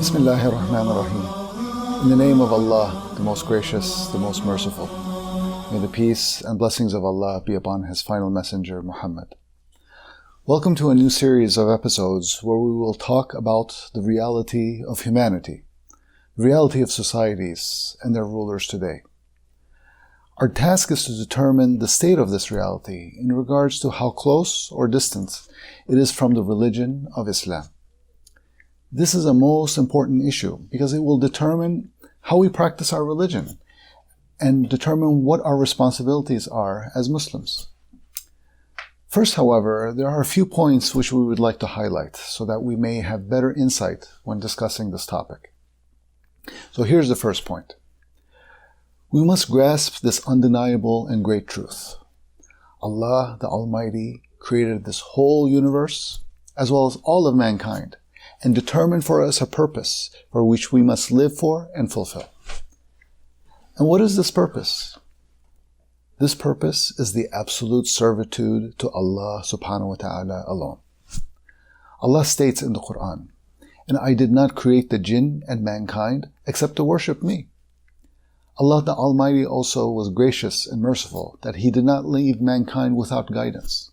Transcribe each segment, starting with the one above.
Bismillahir Rahmanir Rahim. In the name of Allah, the most gracious, the most merciful. May the peace and blessings of Allah be upon His final messenger, Muhammad. Welcome to a new series of episodes where we will talk about the reality of humanity, the reality of societies and their rulers today. Our task is to determine the state of this reality in regards to how close or distant it is from the religion of Islam. This is a most important issue because it will determine how we practice our religion and determine what our responsibilities are as Muslims. First, however, there are a few points which we would like to highlight so that we may have better insight when discussing this topic. So here's the first point. We must grasp this undeniable and great truth. Allah, the Almighty, created this whole universe as well as all of mankind, and determine for us a purpose for which we must live for and fulfill. And what is this purpose? This purpose is the absolute servitude to Allah subhanahu wa ta'ala alone. Allah states in the Quran, "And I did not create the jinn and mankind except to worship me." Allah the Almighty also was gracious and merciful that He did not leave mankind without guidance.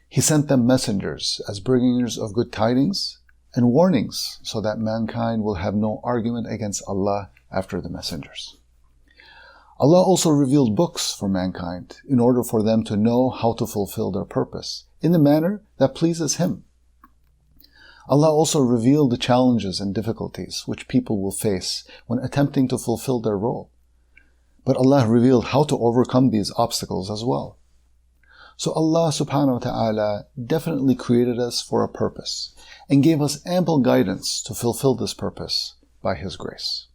He sent them messengers as bringers of good tidings and warnings so that mankind will have no argument against Allah after the messengers. Allah also revealed books for mankind in order for them to know how to fulfill their purpose in the manner that pleases Him. Allah also revealed the challenges and difficulties which people will face when attempting to fulfill their role. But Allah revealed how to overcome these obstacles as well. So Allah subhanahu wa ta'ala definitely created us for a purpose and gave us ample guidance to fulfill this purpose by His grace.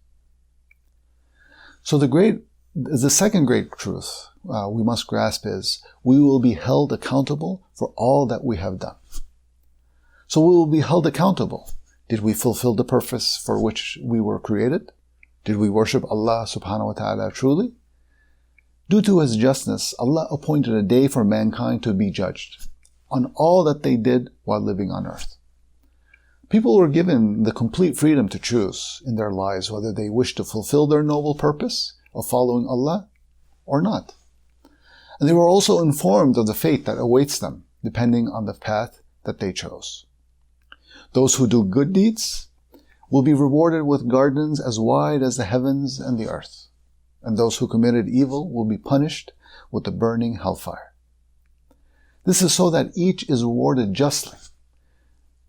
So the second great truth we must grasp is we will be held accountable for all that we have done. So we will be held accountable. Did we fulfill the purpose for which we were created? Did we worship Allah subhanahu wa ta'ala truly? Due to His justness, Allah appointed a day for mankind to be judged on all that they did while living on earth. People were given the complete freedom to choose in their lives whether they wish to fulfill their noble purpose of following Allah or not. And they were also informed of the fate that awaits them depending on the path that they chose. Those who do good deeds will be rewarded with gardens as wide as the heavens and the earth. And those who committed evil will be punished with the burning hellfire. This is so that each is rewarded justly.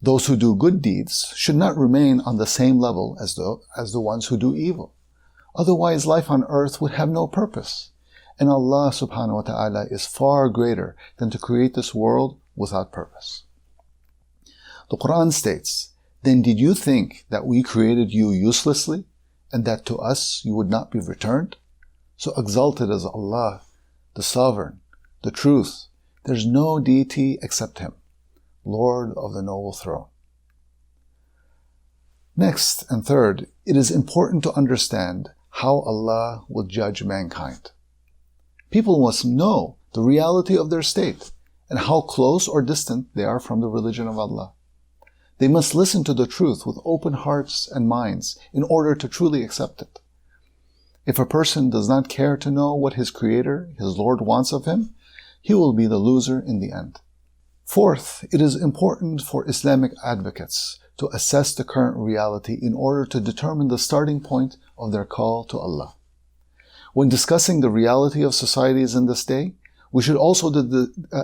Those who do good deeds should not remain on the same level as the ones who do evil. Otherwise, life on earth would have no purpose. And Allah subhanahu wa ta'ala is far greater than to create this world without purpose. The Quran states, "Then did you think that we created you uselessly, and that to us you would not be returned? So exalted is Allah, the Sovereign, the Truth. There's no deity except Him, Lord of the noble throne." Next and third, it is important to understand how Allah will judge mankind. People must know the reality of their state and how close or distant they are from the religion of Allah. They must listen to the truth with open hearts and minds in order to truly accept it. If a person does not care to know what his Creator, his Lord, wants of him, he will be the loser in the end. Fourth, it is important for Islamic advocates to assess the current reality in order to determine the starting point of their call to Allah. When discussing the reality of societies in this day, we should also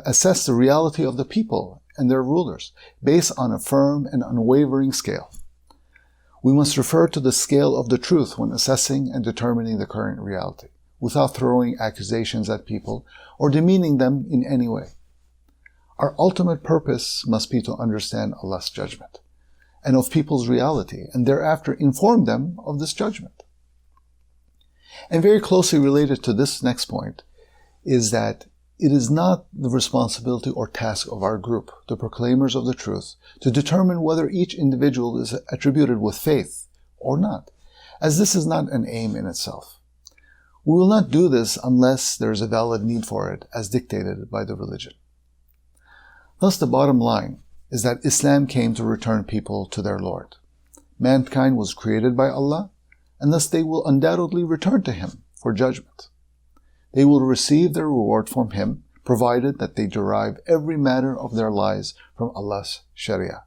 assess the reality of the people and their rulers based on a firm and unwavering scale. We must refer to the scale of the truth when assessing and determining the current reality, without throwing accusations at people or demeaning them in any way. Our ultimate purpose must be to understand Allah's judgment and of people's reality, and thereafter inform them of this judgment. And very closely related to this next point is that it is not the responsibility or task of our group, the proclaimers of the truth, to determine whether each individual is attributed with faith or not, as this is not an aim in itself. We will not do this unless there is a valid need for it, as dictated by the religion. Thus, the bottom line is that Islam came to return people to their Lord. Mankind was created by Allah, and thus they will undoubtedly return to Him for judgment. They will receive their reward from Him, provided that they derive every matter of their lives from Allah's Sharia.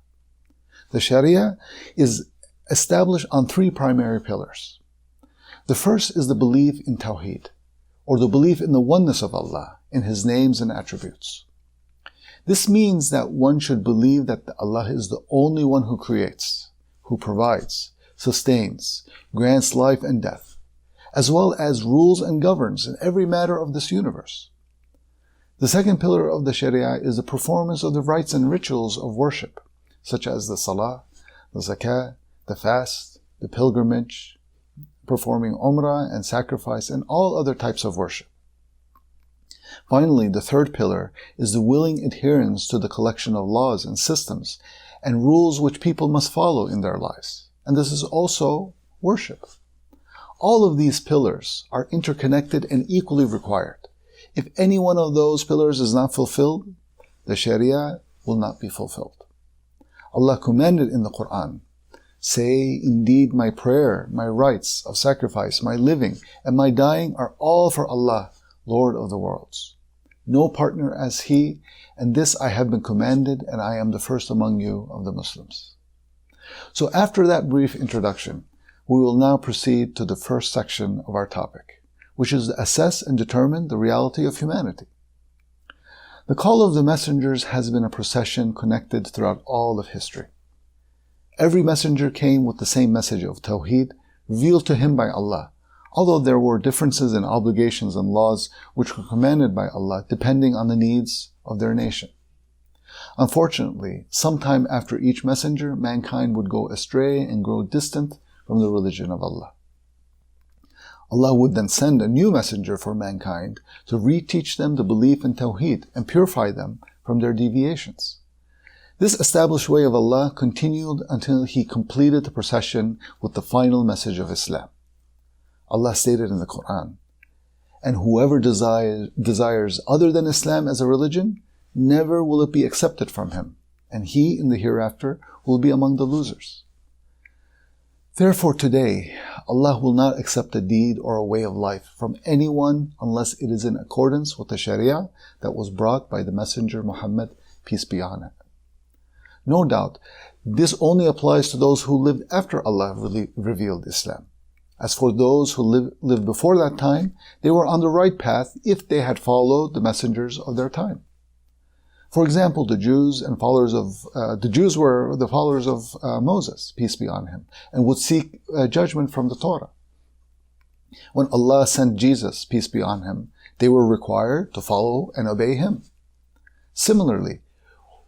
The Sharia is established on three primary pillars. The first is the belief in Tawheed, or the belief in the oneness of Allah, in His names and attributes. This means that one should believe that Allah is the only one who creates, who provides, sustains, grants life and death, as well as rules and governs in every matter of this universe. The second pillar of the Sharia is the performance of the rites and rituals of worship, such as the salah, the zakah, the fast, the pilgrimage, performing umrah and sacrifice, and all other types of worship. Finally, the third pillar is the willing adherence to the collection of laws and systems and rules which people must follow in their lives. And this is also worship. All of these pillars are interconnected and equally required. If any one of those pillars is not fulfilled, the Sharia will not be fulfilled. Allah commanded in the Quran, "Say, indeed my prayer, my rites of sacrifice, my living, and my dying are all for Allah, Lord of the worlds. No partner as He, and this I have been commanded, and I am the first among you of the Muslims." So after that brief introduction, we will now proceed to the first section of our topic, which is to assess and determine the reality of humanity. The call of the messengers has been a procession connected throughout all of history. Every messenger came with the same message of Tawheed, revealed to him by Allah, although there were differences in obligations and laws which were commanded by Allah depending on the needs of their nation. Unfortunately, sometime after each messenger, mankind would go astray and grow distant from the religion of Allah. Allah would then send a new messenger for mankind to reteach them the belief in Tawheed and purify them from their deviations. This established way of Allah continued until He completed the procession with the final message of Islam. Allah stated in the Quran, "And whoever desires other than Islam as a religion, never will it be accepted from him, and he in the hereafter will be among the losers." Therefore today, Allah will not accept a deed or a way of life from anyone unless it is in accordance with the Sharia that was brought by the Messenger Muhammad, peace be on him. No doubt, this only applies to those who lived after Allah revealed Islam. As for those who lived before that time, they were on the right path if they had followed the messengers of their time. For example, the Jews were the followers of Moses, peace be on him, and would seek judgment from the Torah. When Allah sent Jesus, peace be on him, they were required to follow and obey him. Similarly,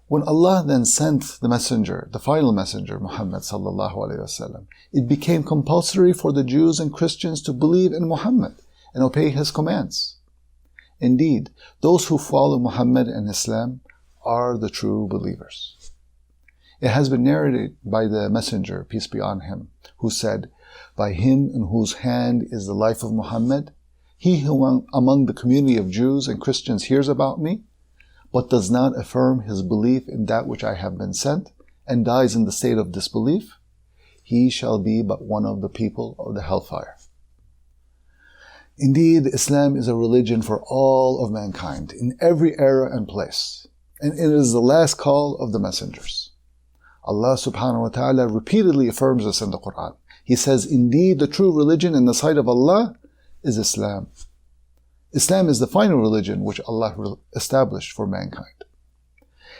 when Allah then sent the messenger, the final messenger, Muhammad sallallahu alaihi wasallam, it became compulsory for the Jews and Christians to believe in Muhammad and obey his commands. Indeed, those who follow Muhammad and Islam are the true believers. It has been narrated by the messenger, peace be on him, who said, "By him in whose hand is the life of Muhammad, he who among the community of Jews and Christians hears about me, but does not affirm his belief in that which I have been sent, and dies in the state of disbelief, he shall be but one of the people of the hellfire." Indeed, Islam is a religion for all of mankind, in every era and place, and it is the last call of the messengers. Allah subhanahu wa ta'ala repeatedly affirms this in the Quran. He says, "Indeed, the true religion in the sight of Allah is Islam." Islam is the final religion which Allah established for mankind.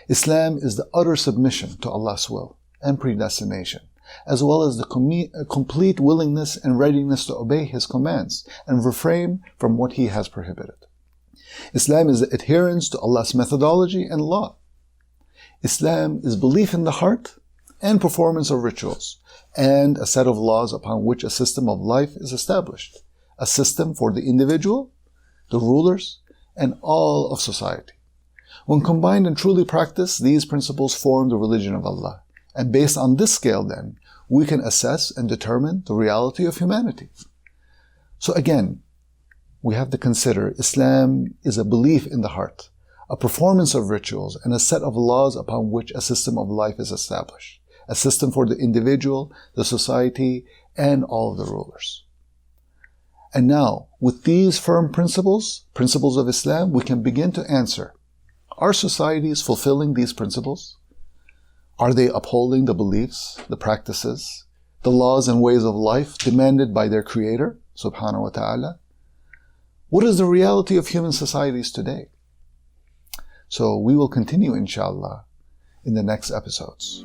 Islam is the utter submission to Allah's will and predestination, as well as the complete willingness and readiness to obey His commands and refrain from what He has prohibited. Islam is the adherence to Allah's methodology and law. Islam is belief in the heart and performance of rituals, and a set of laws upon which a system of life is established, a system for the individual, the rulers, and all of society. When combined and truly practiced, these principles form the religion of Allah. And based on this scale then, we can assess and determine the reality of humanity. So again, we have to consider Islam is a belief in the heart, a performance of rituals, and a set of laws upon which a system of life is established, a system for the individual, the society, and all of the rulers. And now, with these firm principles of Islam, we can begin to answer, are societies fulfilling these principles? Are they upholding the beliefs, the practices, the laws and ways of life demanded by their Creator, subhanahu wa ta'ala? What is the reality of human societies today? So we will continue, inshallah, in the next episodes.